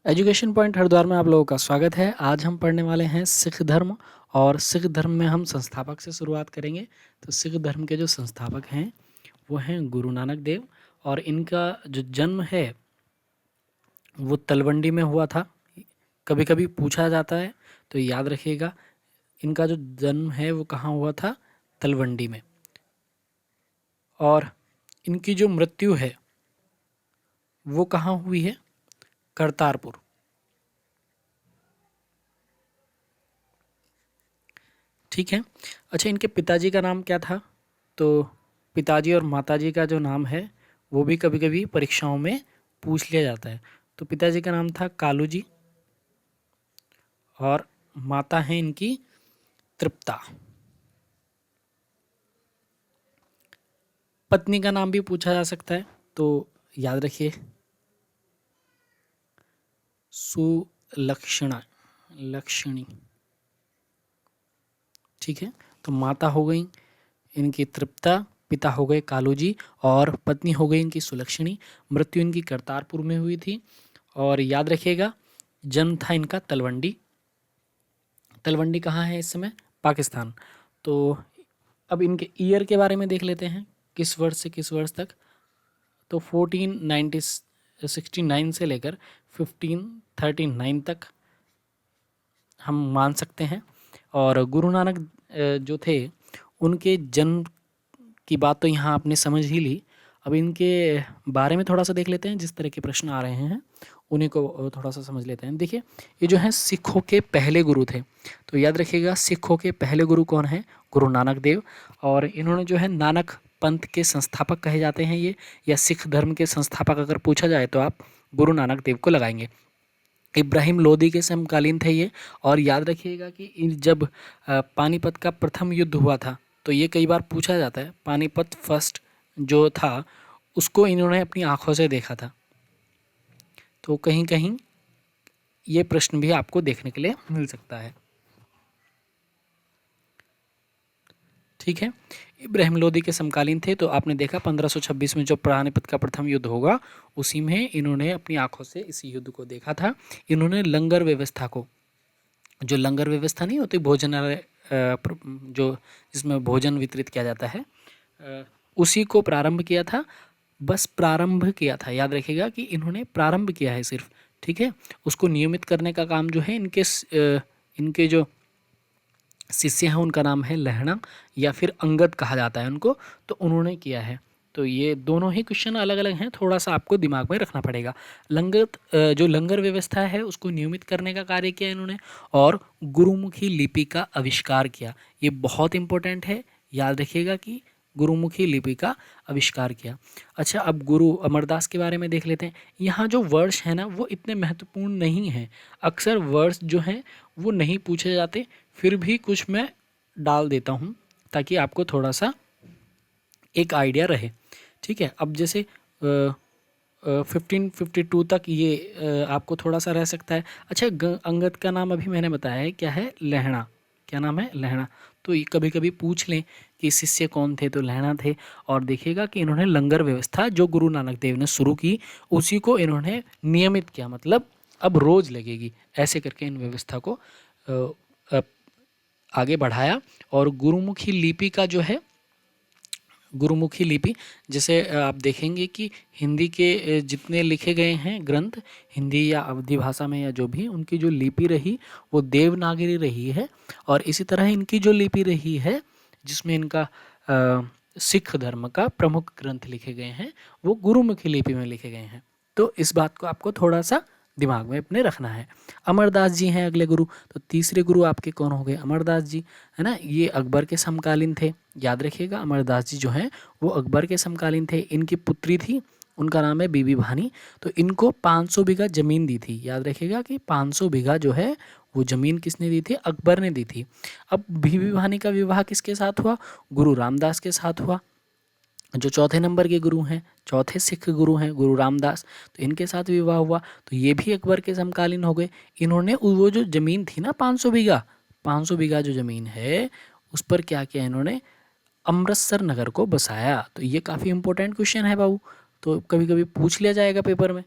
Education point Haridwar में आप लोगों का स्वागत है। आज हम पढ़ने वाले हैं सिख धर्म और सिख धर्म में हम संस्थापक से शुरुआत करेंगे। तो सिख धर्म के जो संस्थापक हैं वो हैं गुरु नानक देव और इनका जो जन्म है वो तलवंडी में हुआ था। कभी कभी पूछा जाता है तो याद रखिएगा, इनका जो जन्म है वो कहाँ हुआ था, तलवंडी में। और इनकी जो मृत्यु है वो कहाँ हुई है, करतारपुर। ठीक है। अच्छा, इनके पिताजी का नाम क्या था? तो पिताजी और माताजी का जो नाम है वो भी कभी कभी परीक्षाओं में पूछ लिया जाता है। तो पिताजी का नाम था कालू जी और माता है इनकी तृप्ता। पत्नी का नाम भी पूछा जा सकता है, तो याद रखिए सुलक्षणा, लक्षणी। ठीक है। तो माता हो गई इनकी तृप्ता, पिता हो गए कालू जी और पत्नी हो गई इनकी सुलक्षणी। मृत्यु इनकी करतारपुर में हुई थी। और याद रखिएगा, जन्म था इनका तलवंडी। तलवंडी कहाँ है इस समय? पाकिस्तान। तो अब इनके ईयर के बारे में देख लेते हैं, किस वर्ष से किस वर्ष तक। तो 1469 से लेकर 1539 तक हम मान सकते हैं। और गुरु नानक जो थे उनके जन्म की बात तो यहाँ आपने समझ ही ली। अब इनके बारे में थोड़ा सा देख लेते हैं, जिस तरह के प्रश्न आ रहे हैं उन्हीं को थोड़ा सा समझ लेते हैं। देखिए, ये जो हैं सिखों के पहले गुरु थे। तो याद रखिएगा, सिखों के पहले गुरु कौन हैं? गुरु नानक देव। और इन्होंने जो है नानक पंथ के संस्थापक कहे जाते हैं ये, या सिख धर्म के संस्थापक अगर पूछा जाए तो आप गुरु नानक देव को लगाएंगे। इब्राहिम लोदी के समकालीन थे ये। और याद रखिएगा कि जब पानीपत का प्रथम युद्ध हुआ था, तो ये कई बार पूछा जाता है, पानीपत फर्स्ट जो था उसको इन्होंने अपनी आंखों से देखा था। तो कहीं कहीं ये प्रश्न भी आपको देखने के लिए मिल सकता है। ठीक है। इब्राहिम लोदी के समकालीन थे। तो आपने देखा 1526 में जो पानीपत का प्रथम युद्ध होगा उसी में इन्होंने अपनी आंखों से इस युद्ध को देखा था। इन्होंने लंगर व्यवस्था को, जो लंगर व्यवस्था नहीं होती भोजनालय, जो जिसमें भोजन वितरित किया जाता है, उसी को प्रारंभ किया था। बस प्रारंभ किया था, याद रखिएगा कि इन्होंने प्रारंभ किया है सिर्फ। ठीक है। उसको नियमित करने का काम जो है इनके जो शिष्य हैं उनका नाम है लहणा, या फिर अंगद कहा जाता है उनको, तो उन्होंने किया है। तो ये दोनों ही क्वेश्चन अलग अलग हैं, थोड़ा सा आपको दिमाग में रखना पड़ेगा। जो लंगर व्यवस्था है उसको नियमित करने का कार्य किया इन्होंने, और गुरुमुखी लिपि का आविष्कार किया। ये बहुत इंपॉर्टेंट है, याद रखिएगा कि गुरुमुखी लिपि का आविष्कार किया। अच्छा, अब गुरु अमरदास के बारे में देख लेते हैं। यहाँ जो वर्ष है ना वो इतने महत्वपूर्ण नहीं हैं। अक्सर वर्ष जो हैं वो नहीं पूछे जाते, फिर भी कुछ मैं डाल देता हूँ ताकि आपको थोड़ा सा एक आइडिया रहे। ठीक है। अब जैसे 1552 तक ये आपको थोड़ा सा रह सकता है। अच्छा, अंगद का नाम अभी मैंने बताया है, क्या है? लहणा। क्या नाम है? लहणा। तो ये कभी कभी पूछ लें कि शिष्य कौन थे, तो लहणा थे। और देखिएगा कि इन्होंने लंगर व्यवस्था जो गुरु नानक देव ने शुरू की उसी को इन्होंने नियमित किया, मतलब अब रोज लगेगी, ऐसे करके इन व्यवस्था को अ, आगे बढ़ाया। और गुरुमुखी लिपि का जो है, गुरुमुखी लिपि, जैसे आप देखेंगे कि हिंदी के जितने लिखे गए हैं ग्रंथ, हिंदी या अवधी भाषा में या जो भी, उनकी जो लिपि रही वो देवनागरी रही है। और इसी तरह इनकी जो लिपि रही है जिसमें इनका सिख धर्म का प्रमुख ग्रंथ लिखे गए हैं वो गुरुमुखी लिपि में लिखे गए हैं। तो इस बात को आपको थोड़ा सा दिमाग में अपने रखना है। अमरदास जी हैं अगले गुरु। तो तीसरे गुरु आपके कौन हो गए? अमरदास जी, है ना। ये अकबर के समकालीन थे, याद रखिएगा। अमरदास जी जो हैं वो अकबर के समकालीन थे। इनकी पुत्री थी, उनका नाम है बीबी भानी। तो इनको 500 बीघा जमीन दी थी, याद रखिएगा कि 500 बीघा जो है वो जमीन किसने दी थी? अकबर ने दी थी। अब बीबी भानी का विवाह किसके साथ हुआ? गुरु रामदास के साथ हुआ, जो चौथे नंबर के गुरु हैं, चौथे सिख गुरु हैं गुरु रामदास। तो इनके साथ विवाह हुआ, तो ये भी अकबर के समकालीन हो गए। इन्होंने वो जो ज़मीन थी ना 500 बीघा, 500 बीघा जो ज़मीन है उस पर क्या किया इन्होंने? अमृतसर नगर को बसाया। तो ये काफ़ी इंपॉर्टेंट क्वेश्चन है बाबू, तो कभी कभी पूछ लिया जाएगा पेपर में।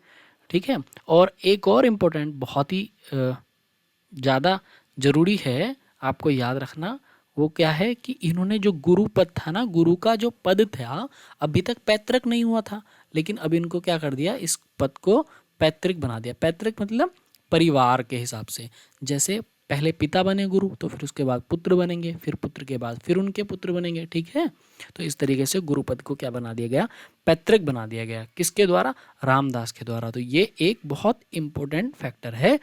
ठीक है। और एक और इम्पोर्टेंट बहुत ही ज़्यादा ज़रूरी है आपको याद रखना, वो क्या है कि इन्होंने जो गुरु पद था ना, गुरु का जो पद था अभी तक पैतृक नहीं हुआ था, लेकिन अब इनको क्या कर दिया, इस पद को पैतृक बना दिया। पैतृक मतलब परिवार के हिसाब से, जैसे पहले पिता बने गुरु, तो फिर उसके बाद पुत्र बनेंगे, फिर पुत्र के बाद फिर उनके पुत्र बनेंगे, ठीक है। तो इस तरीके से गुरु पद को क्या बना दिया गया, पैतृक बना दिया गया। किसके द्वारा, रामदास के द्वारा। तो ये एक बहुत इंपॉर्टेंट फैक्टर है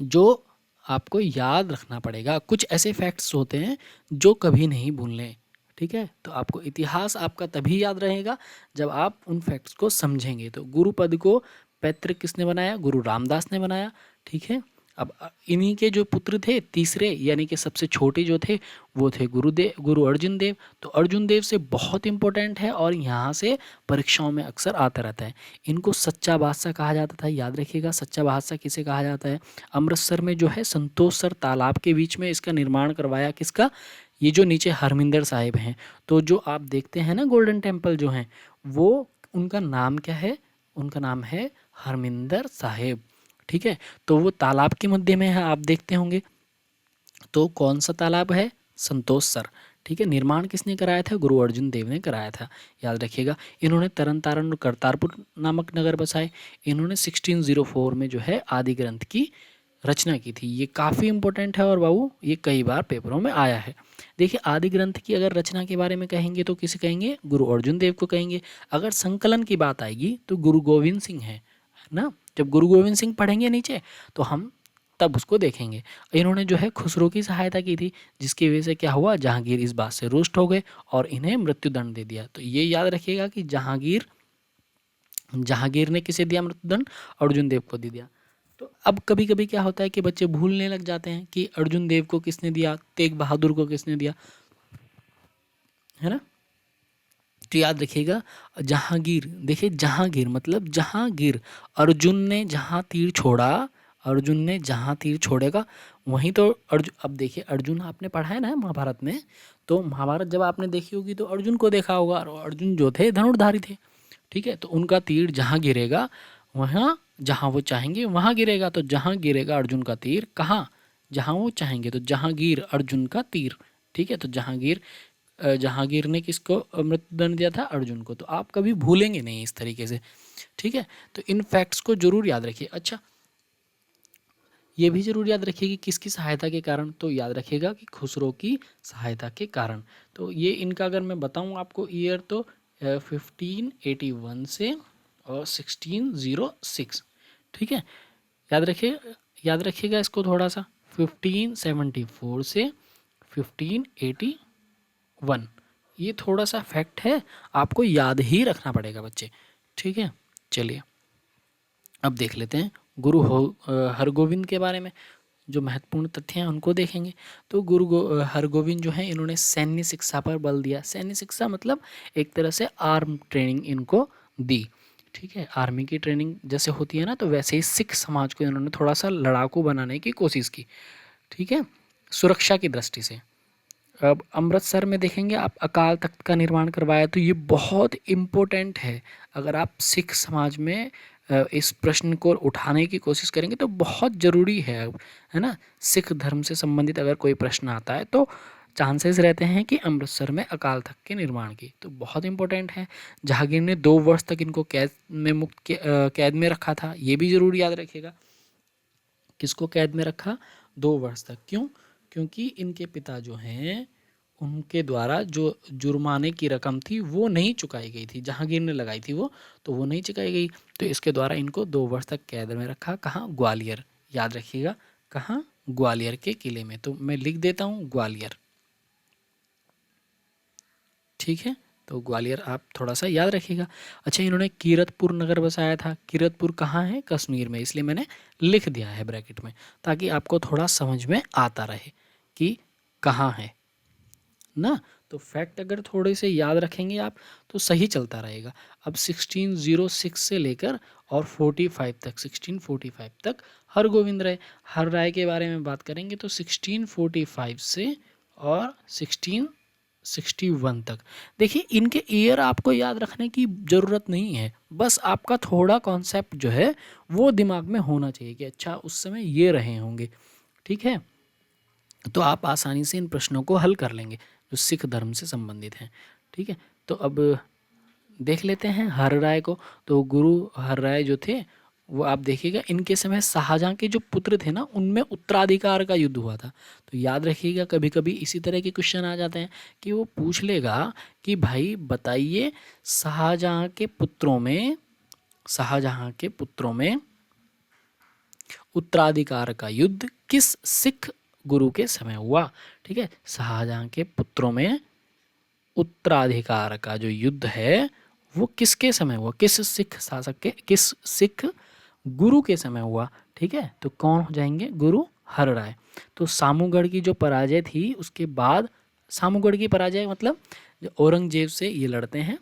जो आपको याद रखना पड़ेगा। कुछ ऐसे फैक्ट्स होते हैं जो कभी नहीं भूलने, ठीक है। तो आपको इतिहास आपका तभी याद रहेगा जब आप उन फैक्ट्स को समझेंगे। तो गुरु पद को पैतृक किसने बनाया, गुरु रामदास ने बनाया, ठीक है। अब इन्हीं के जो पुत्र थे तीसरे, यानी कि सबसे छोटे जो थे वो थे गुरु अर्जुन देव। तो अर्जुन देव से बहुत इंपॉर्टेंट है और यहाँ से परीक्षाओं में अक्सर आता रहता है। इनको सच्चा बादशाह कहा जाता था, याद रखिएगा। सच्चा बादशाह किसे कहा जाता है, अमृतसर में जो है संतोषसर तालाब के बीच में इसका निर्माण करवाया किसका, ये जो नीचे हरमिंदर साहिब हैं। तो जो आप देखते हैं ना गोल्डन टेम्पल जो हैं, वो उनका नाम क्या है, उनका नाम है हरमिंदर साहिब, ठीक है। तो वो तालाब के मध्य में है, आप देखते होंगे। तो कौन सा तालाब है, संतोष सर, ठीक है। निर्माण किसने कराया था, गुरु अर्जुन देव ने कराया था, याद रखिएगा। इन्होंने तरन तारण और करतारपुर नामक नगर बसाए। इन्होंने 1604 में जो है आदि ग्रंथ की रचना की थी। ये काफ़ी इंपॉर्टेंट है और बाबू ये कई बार पेपरों में आया है। देखिए आदि ग्रंथ की अगर रचना के बारे में कहेंगे तो किसे कहेंगे, गुरु अर्जुन देव को कहेंगे। अगर संकलन की बात आएगी तो गुरु गोविंद सिंह है ना। जब गुरु गोविंद सिंह पढ़ेंगे नीचे तो हम तब उसको देखेंगे। इन्होंने जो है खुसरो की सहायता की थी, जिसकी वजह से क्या हुआ, जहांगीर इस बात से रुष्ट हो गए और इन्हें मृत्युदंड दे दिया। तो ये याद रखिएगा कि जहांगीर ने किसे दिया मृत्युदंड, अर्जुन देव को दे दिया। तो अब कभी कभी क्या होता है कि बच्चे भूलने लग जाते हैं कि अर्जुन देव को किसने दिया, तेग बहादुर को किसने दिया, है ना। तो याद रखिएगा जहांगीर, देखिए जहांगीर मतलब जहांगीर, अर्जुन ने जहां तीर छोड़ा, अर्जुन ने जहां तीर छोड़ेगा वहीं तो अर्जुन। अब देखिए अर्जुन आपने पढ़ा है ना महाभारत में, तो महाभारत जब आपने देखी होगी तो अर्जुन को देखा होगा, और अर्जुन जो थे धनुर्धारी थे, ठीक है। तो उनका तीर जहां गिरेगा वहाँ, जहां वो चाहेंगे वहां गिरेगा। तो जहां गिरेगा अर्जुन का तीर कहाँ, जहां वो चाहेंगे। तो जहांगीर अर्जुन का तीर, ठीक है। तो जहांगीर ने किसको मृत्युदंड दिया था, अर्जुन को। तो आप कभी भूलेंगे नहीं इस तरीके से, ठीक है। तो इन फैक्ट्स को जरूर याद रखिए। अच्छा ये भी जरूर याद रखिए कि किसकी सहायता के कारण, तो याद रखिएगा कि खुसरो की सहायता के कारण। तो ये इनका अगर मैं बताऊं आपको ईयर, तो 1581 से और 1606, ठीक है। याद रखिएगा इसको थोड़ा सा, 1574 से 1581, ये थोड़ा सा फैक्ट है, आपको याद ही रखना पड़ेगा बच्चे, ठीक है। चलिए अब देख लेते हैं हरगोविंद के बारे में, जो महत्वपूर्ण तथ्य हैं उनको देखेंगे। तो हरगोविंद जो है इन्होंने सैन्य शिक्षा पर बल दिया। सैन्य शिक्षा मतलब एक तरह से आर्म ट्रेनिंग इनको दी, ठीक है। आर्मी की ट्रेनिंग जैसे होती है ना, तो वैसे ही सिख समाज को इन्होंने थोड़ा सा लड़ाकू बनाने की कोशिश की, ठीक है, सुरक्षा की दृष्टि से। अब अमृतसर में देखेंगे आप अकाल तख्त का निर्माण करवाया। तो ये बहुत इम्पोर्टेंट है, अगर आप सिख समाज में इस प्रश्न को उठाने की कोशिश करेंगे तो बहुत ज़रूरी है ना। सिख धर्म से संबंधित अगर कोई प्रश्न आता है तो चांसेस रहते हैं कि अमृतसर में अकाल तख्त के निर्माण की, तो बहुत इंपॉर्टेंट है। जहांगीर ने 2 वर्ष तक इनको कैद में रखा था, ये भी ज़रूर याद रखिएगा। किसको कैद में रखा, 2 वर्ष तक, क्यों, क्योंकि इनके पिता जो हैं उनके द्वारा जो जुर्माने की रकम थी वो नहीं चुकाई गई थी, जहांगीर ने लगाई थी वो, तो वो नहीं चुकाई गई। तो इसके द्वारा इनको 2 वर्ष तक कैद में रखा। कहाँ, ग्वालियर, याद रखिएगा कहाँ, ग्वालियर के किले में। तो मैं लिख देता हूँ ग्वालियर, ठीक है। तो ग्वालियर आप थोड़ा सा याद रखिएगा। अच्छा इन्होंने कीरतपुर नगर बसाया था। कीरतपुर कहाँ है, कश्मीर में, इसलिए मैंने लिख दिया है ब्रैकेट में, ताकि आपको थोड़ा समझ में आता रहे कि कहाँ है ना। तो फैक्ट अगर थोड़े से याद रखेंगे आप तो सही चलता रहेगा। अब 1606 से लेकर और 45 तक, 1645 तक हरगोविंद राय। हर राय के बारे में बात करेंगे तो 1645 से और 16 61 तक। देखिए इनके ईयर आपको याद रखने की ज़रूरत नहीं है, बस आपका थोड़ा कॉन्सेप्ट जो है वो दिमाग में होना चाहिए कि अच्छा उस समय ये रहे होंगे, ठीक है। तो आप आसानी से इन प्रश्नों को हल कर लेंगे जो सिख धर्म से संबंधित हैं, ठीक है। तो अब देख लेते हैं हर राय को। तो गुरु हर राय जो थे वो आप देखिएगा इनके समय शाहजहाँ के जो पुत्र थे ना उनमें उत्तराधिकार का युद्ध हुआ था। तो याद रखिएगा कभी कभी इसी तरह के क्वेश्चन आ जाते हैं कि वो पूछ लेगा कि भाई बताइए शाहजहाँ के पुत्रों में उत्तराधिकार का युद्ध किस सिख गुरु के समय हुआ, ठीक है। शाहजहाँ के पुत्रों में उत्तराधिकार का जो युद्ध है वो किसके समय हुआ, किस सिख शासक के, किस सिख गुरु के समय हुआ, ठीक है। तो कौन हो जाएंगे, गुरु हर राय। तो सामूगढ़ की जो पराजय थी उसके बाद, सामूगढ़ की पराजय मतलब जो औरंगजेब से ये लड़ते हैं,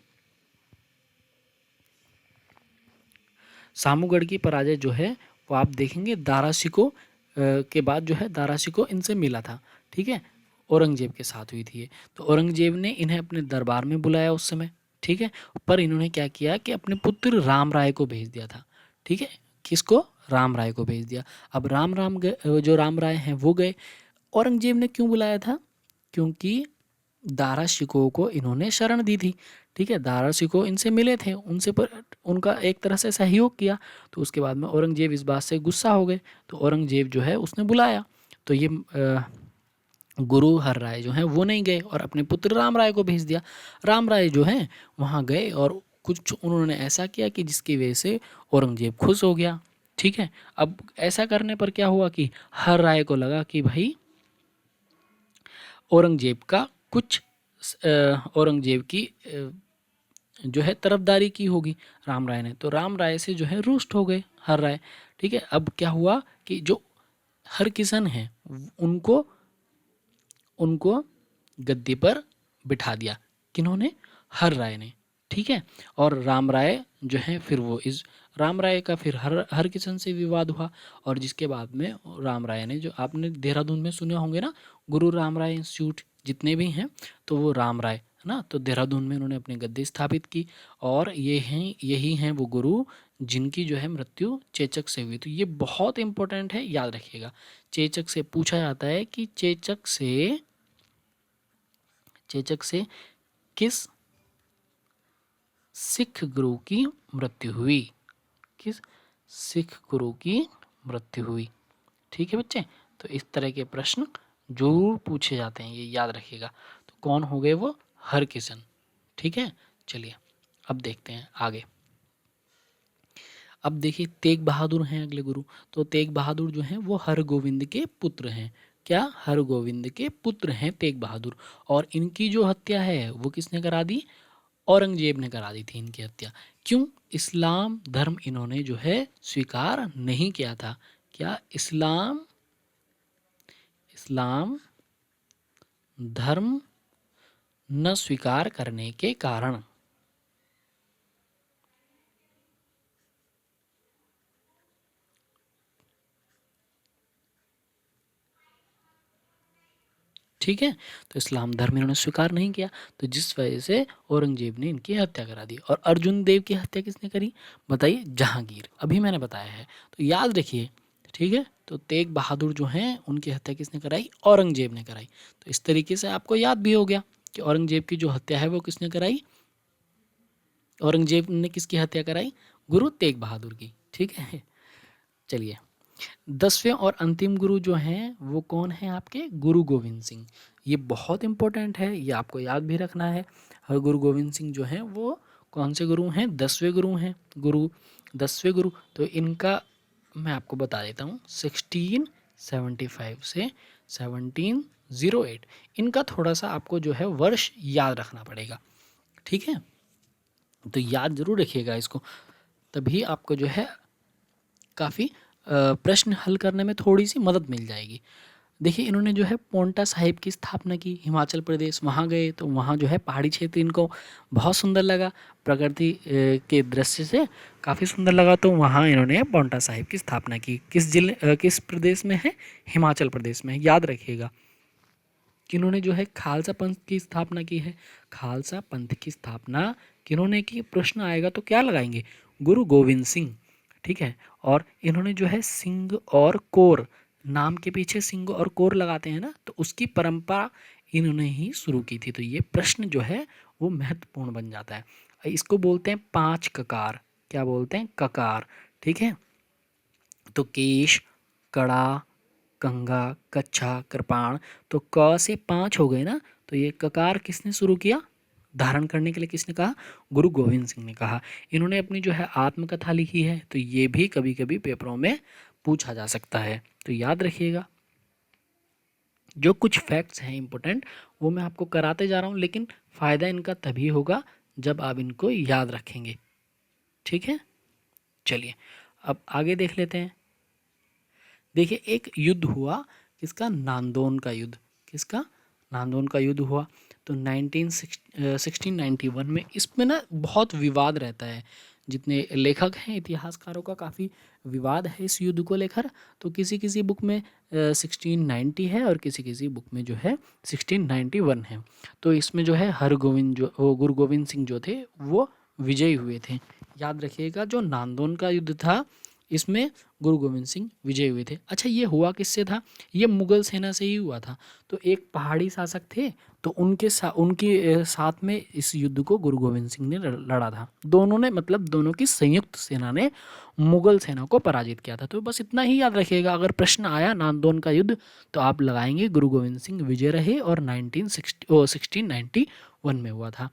सामूगढ़ की पराजय जो है वो आप देखेंगे दारा शिकोह के बाद जो है दारा शिकोह इनसे मिला था, ठीक है, औरंगजेब के साथ हुई थी ये। तो औरंगजेब ने इन्हें अपने दरबार में बुलाया उस समय, ठीक है। पर इन्होंने क्या किया कि अपने पुत्र राम राय को भेज दिया था, ठीक है। किसको, राम राय को भेज दिया। अब राम गए, जो राम राय हैं वो गए। औरंगजेब ने क्यों बुलाया था, क्योंकि दारा शिकोह को इन्होंने शरण दी थी, ठीक है। दारा शिकोह इनसे मिले थे, उनसे पर उनका एक तरह से सहयोग किया। तो उसके बाद में औरंगजेब इस बात से गुस्सा हो गए, तो औरंगजेब जो है उसने बुलाया। तो ये गुरु हर राय जो हैं वो नहीं गए और अपने पुत्र राम राय को भेज दिया। राम राय जो हैं वहाँ गए और कुछ उन्होंने ऐसा किया कि जिसकी वजह से औरंगजेब खुश हो गया, ठीक है। अब ऐसा करने पर क्या हुआ कि हर राय को लगा कि भाई औरंगजेब का कुछ औरंगजेब की जो है तरफदारी की होगी राम राय ने। तो राम राय से जो है रुष्ट हो गए हर राय, ठीक है। अब क्या हुआ कि जो हरकिशन हैं उनको उनको गद्दी पर बिठा दिया, किन्होंने, हर राय ने, ठीक है। और राम राय जो है फिर वो इस राम राय का फिर हरकिशन से विवाद हुआ। और जिसके बाद में राम राय ने, जो आपने देहरादून में सुने होंगे ना गुरु राम राय इंस्टीट्यूट जितने भी हैं, तो वो राम राय है ना, तो देहरादून में उन्होंने अपनी गद्दी स्थापित की। और यही हैं वो गुरु जिनकी जो है मृत्यु चेचक से हुई। तो ये बहुत इंपॉर्टेंट है, याद रखिएगा। चेचक से पूछा जाता है कि चेचक से किस सिख गुरु की मृत्यु हुई, किस सिख गुरु की मृत्यु हुई, ठीक है बच्चे। तो इस तरह के प्रश्न जरूर पूछे जाते हैं, ये याद रखिएगा। तो कौन हो गए वो, हरकिशन, ठीक है। चलिए अब देखते हैं आगे। अब देखिए तेग बहादुर हैं अगले गुरु। तो तेग बहादुर जो हैं वो हरगोविंद के पुत्र हैं। क्या, हरगोविंद के पुत्र हैं तेग बहादुर। और इनकी जो हत्या है वो किसने करा दी, औरंगजेब ने करा दी थी इनकी हत्या। क्यों, इस्लाम धर्म इन्होंने जो है स्वीकार नहीं किया था। क्या, इस्लाम धर्म न स्वीकार करने के कारण, ठीक है। तो इस्लाम धर्म इन्होंने स्वीकार नहीं किया, तो जिस वजह से औरंगजेब ने इनकी हत्या करा दी। और अर्जुन देव की हत्या किसने करी, बताइए, जहांगीर, अभी मैंने बताया है, तो याद रखिए, ठीक है। तो तेग बहादुर जो हैं उनकी हत्या किसने कराई, औरंगजेब ने कराई। तो इस तरीके से आपको याद भी हो गया कि औरंगजेब की जो हत्या है वो किसने कराई, औरंगजेब ने किसकी हत्या कराई, गुरु तेग बहादुर की, ठीक है। चलिए 10वें और अंतिम गुरु जो हैं वो कौन है आपके, गुरु गोविंद सिंह। ये बहुत इंपॉर्टेंट है, ये आपको याद भी रखना है। हर गुरु गोविंद सिंह जो हैं वो कौन से गुरु हैं, 10वें गुरु हैं, गुरु 10वें गुरु। तो इनका मैं आपको बता देता हूँ, 1675 से 1708, इनका थोड़ा सा आपको जो है वर्ष याद रखना पड़ेगा, ठीक है। तो याद जरूर रखिएगा इसको, तभी आपको जो है काफ़ी प्रश्न हल करने में थोड़ी सी मदद मिल जाएगी। देखिए इन्होंने जो है पोंटा साहिब की स्थापना की, हिमाचल प्रदेश, वहाँ गए तो वहाँ जो है पहाड़ी क्षेत्र इनको बहुत सुंदर लगा, प्रकृति के दृश्य से काफ़ी सुंदर लगा, तो वहाँ इन्होंने पोंटा साहिब की स्थापना की। किस प्रदेश में है, हिमाचल प्रदेश में, याद रखिएगा। किन्होंने जो है खालसा पंथ की स्थापना की है? खालसा पंथ की स्थापना किन्होंने की? प्रश्न आएगा तो क्या लगाएंगे? गुरु गोविंद सिंह। ठीक है। और इन्होंने जो है सिंह और कौर, नाम के पीछे सिंह और कौर लगाते हैं ना, तो उसकी परंपरा इन्होंने ही शुरू की थी। तो ये प्रश्न जो है वो महत्वपूर्ण बन जाता है। इसको बोलते हैं पांच ककार। क्या बोलते हैं? ककार। ठीक है। तो केश, कड़ा, कंघा, कच्छा, कृपाण, तो क से पांच हो गए ना। तो ये ककार किसने शुरू किया? धारण करने के लिए किसने कहा? गुरु गोविंद सिंह ने कहा। इन्होंने अपनी जो है आत्मकथा लिखी है, तो ये भी कभी कभी पेपरों में पूछा जा सकता है, तो याद रखिएगा। जो कुछ फैक्ट्स हैं इंपॉर्टेंट, वो मैं आपको कराते जा रहा हूँ, लेकिन फ़ायदा इनका तभी होगा जब आप इनको याद रखेंगे। ठीक है, चलिए अब आगे देख लेते हैं। देखिए, एक युद्ध हुआ, किसका? नांदोन का युद्ध। किसका? नांदोन का युद्ध हुआ। तो 1691 में। इसमें ना बहुत विवाद रहता है, जितने लेखक हैं इतिहासकारों का काफ़ी विवाद है इस युद्ध को लेकर। तो किसी किसी बुक में 1690 है और किसी किसी बुक में जो है 1691 है। तो इसमें जो है हरगोविंद गुरु गोविंद सिंह जो थे वो विजयी हुए थे। याद रखिएगा, जो नांदोन का युद्ध था इसमें गुरु गोविंद सिंह विजय हुए थे। अच्छा, ये हुआ किससे था? ये मुगल सेना से ही हुआ था। तो एक पहाड़ी शासक थे, तो उनके साथ में इस युद्ध को गुरु गोविंद सिंह ने लड़ा था। दोनों ने, मतलब दोनों की संयुक्त सेना ने मुगल सेना को पराजित किया था। तो बस इतना ही याद रखिएगा। अगर प्रश्न आया नांदोन का युद्ध, तो आप लगाएंगे गुरु गोविंद सिंह विजय रहे और 1691 में हुआ था।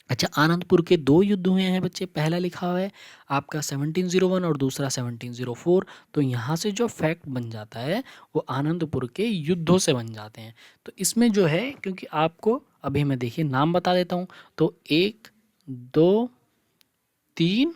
अच्छा, आनंदपुर के दो युद्ध हुए हैं बच्चे। पहला लिखा हुआ है आपका 1701 और दूसरा 1704। तो यहाँ से जो फैक्ट बन जाता है वो आनंदपुर के युद्धों से बन जाते हैं। तो इसमें जो है, क्योंकि आपको अभी मैं देखिए नाम बता देता हूँ, तो 1, 2, 3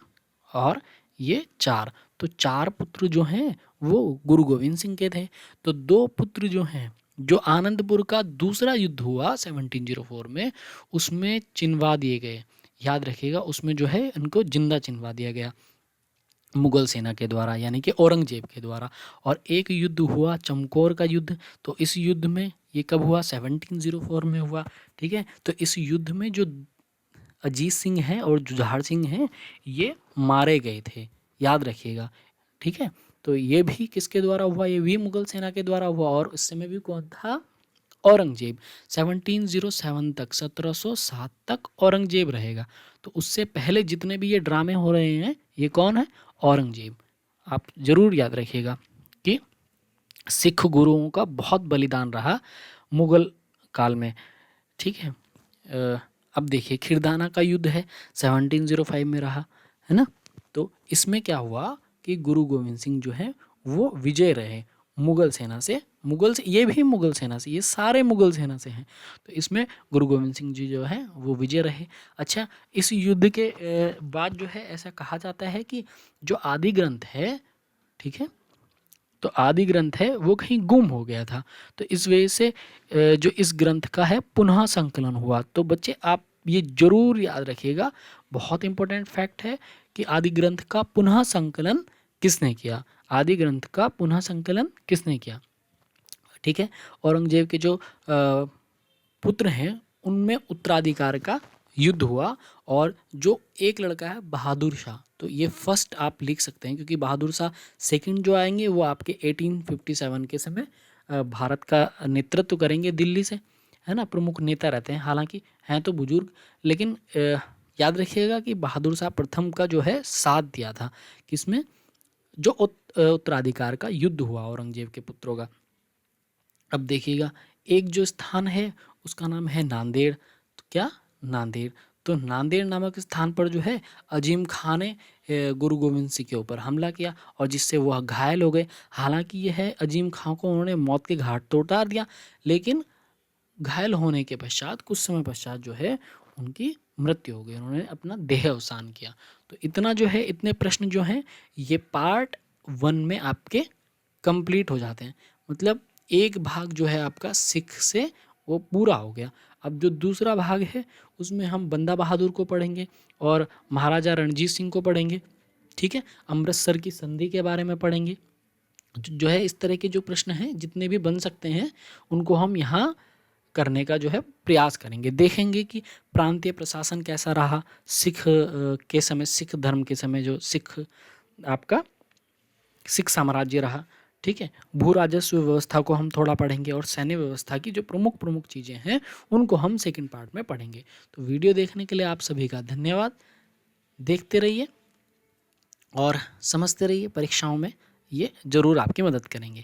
और ये 4। तो 4 पुत्र जो हैं वो गुरु गोविंद सिंह के थे। तो 2 पुत्र जो हैं, जो आनंदपुर का दूसरा युद्ध हुआ 1704 में, उसमें चिनवा दिए गए। याद रखिएगा, उसमें जो है इनको जिंदा चिनवा दिया गया मुगल सेना के द्वारा, यानी कि औरंगजेब के द्वारा। और एक युद्ध हुआ चमकौर का युद्ध। तो इस युद्ध में, ये कब हुआ? 1704 में हुआ। ठीक है। तो इस युद्ध में जो अजीत सिंह हैं और जुझार सिंह हैं, ये मारे गए थे। याद रखिएगा। ठीक है। तो ये भी किसके द्वारा हुआ? ये भी मुगल सेना के द्वारा हुआ। और उस समय भी कौन था? औरंगजेब। 1707 तक, 1707 तक औरंगजेब रहेगा। तो उससे पहले जितने भी ये ड्रामे हो रहे हैं, ये कौन है? औरंगजेब। आप जरूर याद रखिएगा कि सिख गुरुओं का बहुत बलिदान रहा मुगल काल में। ठीक है। अब देखिए, खिरदाना का युद्ध है, 1705 में रहा, है ना। तो इसमें क्या हुआ कि गुरु गोविंद सिंह जो है वो विजय रहे मुगल सेना से। ये भी मुगल सेना से, ये सारे मुगल सेना से हैं। तो इसमें गुरु गोविंद सिंह जी जो है वो विजय रहे। अच्छा, इस युद्ध के बाद जो है ऐसा कहा जाता है कि जो आदि ग्रंथ है, ठीक है, तो आदि ग्रंथ है वो कहीं गुम हो गया था। तो इस वजह से जो इस ग्रंथ का है पुनः संकलन हुआ। तो बच्चे आप ये जरूर याद रखिएगा, बहुत इंपॉर्टेंट फैक्ट है कि आदि ग्रंथ का पुनः संकलन किसने किया? आदि ग्रंथ का पुनः संकलन किसने किया? ठीक है। औरंगजेब के जो पुत्र हैं उनमें उत्तराधिकार का युद्ध हुआ। और जो एक लड़का है बहादुर शाह, तो ये फर्स्ट आप लिख सकते हैं, क्योंकि बहादुर शाह सेकंड जो आएंगे वो आपके 1857 के समय भारत का नेतृत्व करेंगे दिल्ली से, है ना। प्रमुख नेता रहते हैं, हालांकि हैं तो बुजुर्ग, लेकिन याद रखिएगा कि बहादुर शाह प्रथम का जो है साथ दिया था किसमें? जो उत्तराधिकार का युद्ध हुआ औरंगजेब के पुत्रों का। अब देखिएगा, एक जो स्थान है उसका नाम है नांदेड़। तो क्या? नांदेड़। तो नांदेड़ नामक स्थान पर जो है अजीम खां ने गुरु गोविंद सिंह के ऊपर हमला किया और जिससे वह घायल हो गए। हालांकि यह है अजीम खां को उन्होंने मौत के घाट तो उतार दिया, लेकिन घायल होने के पश्चात, कुछ समय पश्चात जो है उनकी मृत्यु हो गई, उन्होंने अपना देह अवसान किया। तो इतना जो है, इतने प्रश्न जो हैं ये पार्ट 1 में आपके कंप्लीट हो जाते हैं। मतलब एक भाग जो है आपका सिख से वो पूरा हो गया। अब जो दूसरा भाग है उसमें हम बंदा बहादुर को पढ़ेंगे और महाराजा रणजीत सिंह को पढ़ेंगे। ठीक है। अमृतसर की संधि के बारे में पढ़ेंगे। जो है इस तरह के जो प्रश्न हैं जितने भी बन सकते हैं उनको हम यहाँ करने का जो है प्रयास करेंगे। देखेंगे कि प्रांतीय प्रशासन कैसा रहा के समय, सिख धर्म के समय जो आपका सिख साम्राज्य रहा। ठीक है, भू राजस्व व्यवस्था को हम थोड़ा पढ़ेंगे और सैन्य व्यवस्था की जो प्रमुख प्रमुख चीज़ें हैं उनको हम सेकंड पार्ट में पढ़ेंगे। तो वीडियो देखने के लिए आप सभी का धन्यवाद। देखते रहिए और समझते रहिए, परीक्षाओं में ये ज़रूर आपकी मदद करेंगे।